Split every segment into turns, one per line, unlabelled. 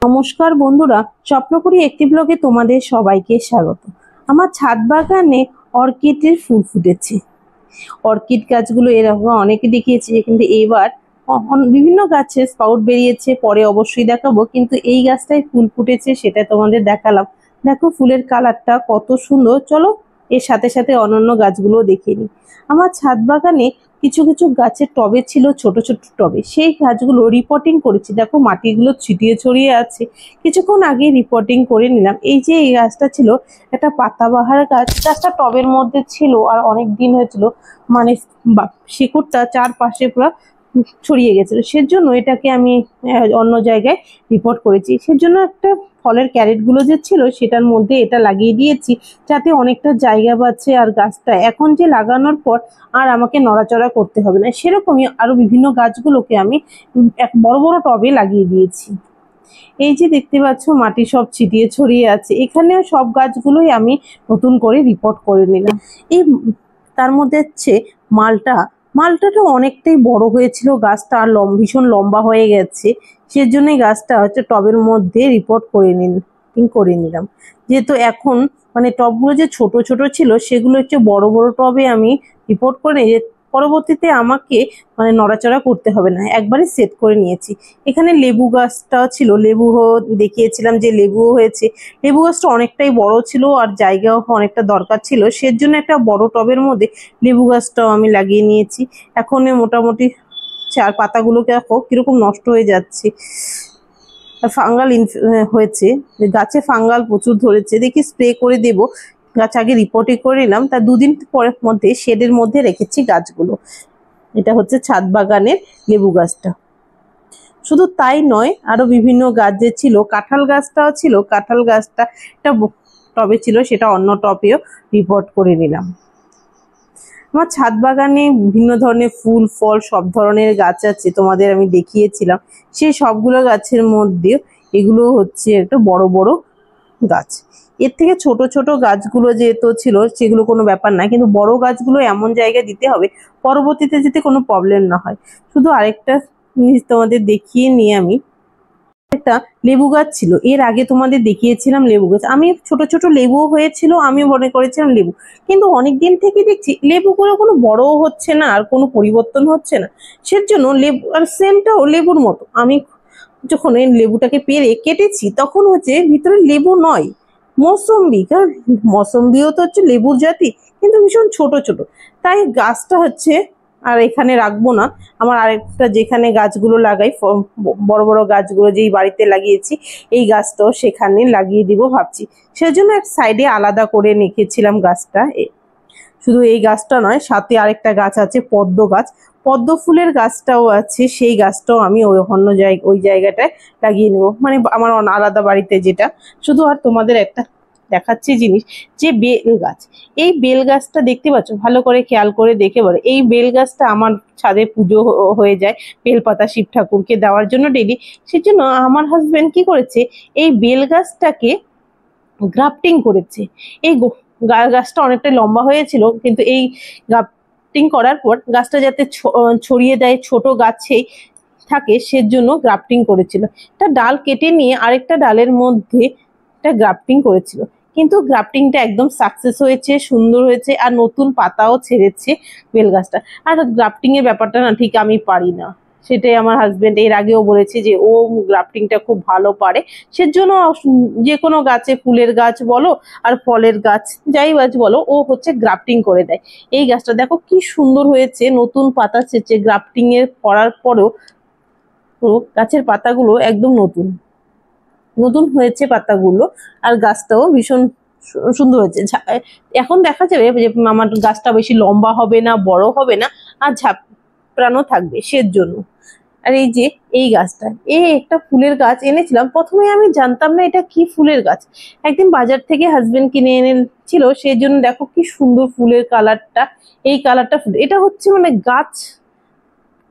নমস্কার বন্ধুরা, স্বপ্নপুরী একটি ব্লগে তোমাদের সবাইকে স্বাগত। আমার ছাদ বাগানে অর্কিডের ফুল ফুটেছে। অর্কিড গাছগুলো এরকম অনেকে দেখিয়েছে, কিন্তু এবার বিভিন্ন গাছে স্পাউট বেরিয়েছে, পরে অবশ্যই দেখাবো। কিন্তু এই গাছটায় ফুল ফুটেছে, সেটা তোমাদের দেখালাম। দেখো ফুলের কালারটা কত সুন্দর। চলো এর সাথে সাথে অন্যান্য গাছগুলো দেখিয়ে নিই। আমার ছাদ বাগানে কিছু কিছু গাছের টবে ছিল, ছোট ছোট টবে, সেই গাছগুলো রিপোর্টিং করেছি। দেখো মাটিগুলো ছিটিয়ে ছড়িয়ে আছে, কিছুক্ষণ আগে রিপোর্টিং করে নিলাম। এই যে এই গাছটা ছিল একটা পাতাবাহার গাছ, গাছটা টবের মধ্যে ছিল আর অনেক দিন হয়েছিল, মানে শিকড়টা চারপাশে পুরো ছড়িয়ে গেছিল। সেজন্য এটাকে আমি অন্য জায়গায় রিপোর্ট করেছি। সেজন্য একটা ফলের ক্যারেটগুলো যে ছিল সেটার মধ্যে এটা লাগিয়ে দিয়েছি, যাতে অনেকটা জায়গা পাচ্ছে। আর গাছটা এখন যে লাগানোর পর আর আমাকে নড়াচড়া করতে হবে না, সেরকমই আরো বিভিন্ন গাছগুলোকে আমি এক বড় বড় টবে লাগিয়ে দিয়েছি। এই যে দেখতে পাচ্ছ মাটি সব ছিটিয়ে ছড়িয়ে আছে, এখানেও সব গাছগুলোই আমি নতুন করে রিপোর্ট করে নিলাম। এই তার মধ্যে হচ্ছে মালটাটা অনেকটাই বড় হয়েছিল, গাছটা আর ভীষণ লম্বা হয়ে গেছে। সেজন্যই গাছটা হচ্ছে টবের মধ্যে রিপোর্ট করে নিলাম। যেহেতু এখন মানে টবগুলো যে ছোট ছোট ছিল, সেগুলো হচ্ছে বড় বড় টবে আমি রিপোর্ট করে পরবর্তীতে আমাকে মানে নড়াচড়া করতে হবে না, একবারে সেট করে নিয়েছি। এখানে লেবু গাছটাও ছিল, দেখিয়েছিলাম যে লেবুও হয়েছে। লেবু গাছটা অনেকটাই বড় ছিল আর জায়গাও অনেকটা দরকার ছিল, সেজন্য একটা বড় টবের মধ্যে লেবু গাছটাও আমি লাগিয়ে নিয়েছি। এখন মোটামুটি চার পাতাগুলোকে দেখো কিরকম নষ্ট হয়ে যাচ্ছে, ফাঙ্গাল হয়েছে, গাছে ফাঙ্গাল প্রচুর ধরেছে। দেখি স্প্রে করে দেব। গাছ আগে রিপোর্টে করে নিলাম, তার দুদিন পরের মধ্যে শেডের মধ্যে রেখেছি গাছগুলো। এটা হচ্ছে ছাদ বাগানের লেবু গাছটা। শুধু তাই নয়, আরো বিভিন্ন গাছ যে ছিল, কাঁঠাল গাছটাও ছিল। কাঁঠাল গাছটা একটা টবে ছিল, সেটা অন্য টবেও রিপোর্ট করে নিলাম। আমার ছাদ বাগানে বিভিন্ন ধরনের ফুল ফল সব ধরনের গাছ আছে, তোমাদের আমি দেখিয়েছিলাম। সেই সবগুলো গাছের মধ্যে এগুলো হচ্ছে একটা বড় বড় গাছ। এর থেকে ছোট ছোট গাছগুলো যেহেতু ছিল সেগুলো কোনো ব্যাপার না, কিন্তু বড় গাছগুলো এমন জায়গায় দিতে হবে পরবর্তীতে যাতে কোনো প্রবলেম না হয়। শুধু আরেকটা জিনিস তোমাদের দেখিয়ে নিয়ে আমি, একটা লেবু গাছ ছিল, এর আগে তোমাদের দেখিয়েছিলাম লেবু গাছ। আমি ছোট ছোট লেবুও হয়েছিল, আমি মনে করেছিলাম লেবু, কিন্তু অনেকদিন থেকে দেখছি লেবুগুলো কোনো বড়ও হচ্ছে না আর কোনো পরিবর্তন হচ্ছে না। সেজন্য লেবু আর সেন্টটাও লেবুর মতো। আমি যখন এই লেবুটাকে পেরে কেটেছি তখন হচ্ছে ভিতরে লেবু নয়, মৌসম্বি। কারণ মৌসম্বিও তো হচ্ছে লেবুর জাতি, কিন্তু ভীষণ ছোট ছোট। তাই গাছটা হচ্ছে আর এখানে রাখবো না। আমার আরেকটা যেখানে গাছগুলো লাগাই, বড় বড় গাছগুলো যেই বাড়িতে লাগিয়েছি, এই গাছটাও সেখানে লাগিয়ে দিব ভাবছি। সেজন্য এক সাইডে আলাদা করে রেখেছিলাম গাছটা। শুধু এই গাছটা নয়, সাথে আরেকটা গাছ আছে পদ্ম গাছ, পদ্ম ফুলের গাছটাও আছে। সেই গাছটাও আমি ওই জায়গাটায় লাগিয়ে নেবো, মানে আমার আলাদা বাড়িতে যেটা। শুধু আর তোমাদের একটা দেখাচ্ছি জিনিস, যে বেল গাছ। এই বেল গাছটা দেখতে পাচ্ছ, ভালো করে খেয়াল করে দেখে বলো। এই বেল গাছটা আমার ছাদে পুজো হয়ে যায়, বেলপাতা শিব ঠাকুরকে দেওয়ার জন্য ডেলি। সেজন্য আমার হাজবেন্ড কি করেছে, এই বেল গাছটাকে গ্রাফটিং করেছে। এই গাছটা অনেকটা লম্বা হয়েছিল, কিন্তু এই গ্রাফটিং করার পর গাছটা যাতে ছড়িয়ে দেয়, ছোট গাছেই থাকে, সেজন্য গ্রাফটিং করেছিল। একটা ডাল কেটে নিয়ে আরেকটা ডালের মধ্যে একটা গ্রাফটিং করেছিল, কিন্তু গ্রাফটিংটা একদম সাকসেস হয়েছে, সুন্দর হয়েছে, আর নতুন পাতাও ছেড়েছে বেল গাছটা। আর গ্রাফটিং এর ব্যাপারটা না ঠিক আমি পারি না, সেটাই আমার হাজবেন্ড এর আগেও বলেছে যে ও গ্রাফটিংটা খুব ভালো পারে। সেজন্য যে কোনো গাছে, ফুলের গাছ বলো আর ফলের গাছ যাই গাছ বলো, ও হচ্ছে গ্রাফটিং করে দেয়। এই গাছটা দেখো কি সুন্দর হয়েছে, নতুন পাতা ছেড়েছে গ্রাফটিং এর করার পরেও। গাছের পাতাগুলো একদম নতুন নতুন হয়েছে পাতাগুলো, আর গাছটাও ভীষণ সুন্দর হয়েছে। এখন দেখা যাবে যে আমার গাছটা বেশি লম্বা হবে না, বড় হবে না, আর ঝাপড়ানো থাকবে সেজন্য। আর এই যে এই গাছটা, একটা ফুলের গাছ এনেছিলাম। প্রথমে আমি জানতাম না এটা কি ফুলের গাছ, একদিন বাজার থেকে হাজবেন্ড কিনে এনেছিল। সেই জন্য দেখো কি সুন্দর ফুলের কালারটা। এই কালারটা ফুল, এটা হচ্ছে মানে গাছ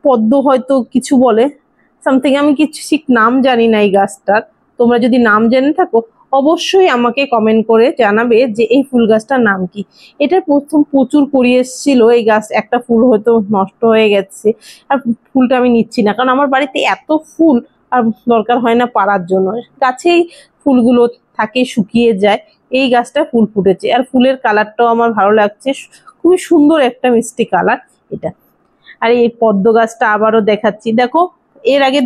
পদ্ম হয়তো কিছু বলে সামথিং, আমি কিছু ঠিক নাম জানি না এই গাছটার। তোমরা যদি নাম জেনে থাকো অবশ্যই আমাকে কমেন্ট করে জানাবে যে এই ফুল গাছটার নাম কি। এটা প্রথম প্রচুর কুড়ি এসেছিল, এই গাছ একটা ফুল হয়তো নষ্ট হয়ে গেছে, আর ফুলটা আমি নিচ্ছি না, কারণ আমার বাড়িতে এত ফুল আর দরকার হয় না পাড়ার জন্য, গাছেই ফুলগুলো থাকে, শুকিয়ে যায়। এই গাছটা ফুল ফুটেছে, আর ফুলের কালারটাও আমার ভালো লাগছে, খুবই সুন্দর একটা মিষ্টি কালার এটা। আর এই পদ্ম গাছটা আবারও দেখাচ্ছি, দেখো এর আগে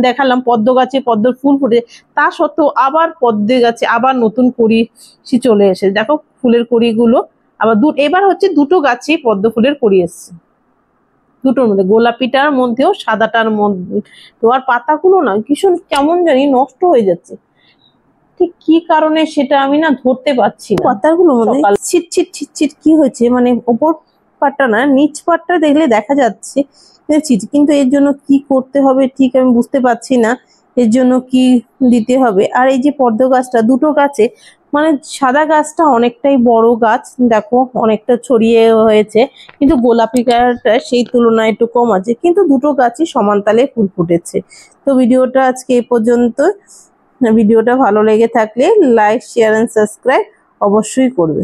দেখালাম পদ্ম গাছে পদ্ম ফুল ফুটে, তা সত্ত্বেও আবার পদ্ম গাছে আবার নতুন কড়ি চলে এসেছে। দেখো ফুলের কড়িগুলো আবার এবার হচ্ছে দুটো গাছে পদ্ম ফুলের কড়ি এসছে, দুটোর মধ্যে, গোলাপিটার মধ্যেও সাদাটার মধ্যে। তো আর পাতাগুলো না ভীষণ কেমন জানি নষ্ট হয়ে যাচ্ছে, ঠিক কি কারণে সেটা আমি না ধরতে পারছি না। পাতাগুলো মধ্যে ছিটছিট ছিটছিট কি হয়েছে, মানে ওপর পাটটা না নিচ পাটটা দেখলে দেখা যাচ্ছে কিন্তু এর জন্য কি করতে হবে ঠিক আমি বুঝতে পারছি না, এর জন্য কি দিতে হবে। আর এই যে পদ্ম গাছটা, দুটো গাছে মানে সাদা গাছটা অনেকটাই বড় গাছ, দেখো অনেকটা ছড়িয়ে হয়েছে, কিন্তু গোলাপি কালারটা সেই তুলনায় একটু কম আছে, কিন্তু দুটো গাছই সমান তালে ফুল ফুটেছে। তো ভিডিওটা আজকে এই পর্যন্ত। ভিডিওটা ভালো লেগে থাকলে লাইক, শেয়ার এন্ড সাবস্ক্রাইব অবশ্যই করবে।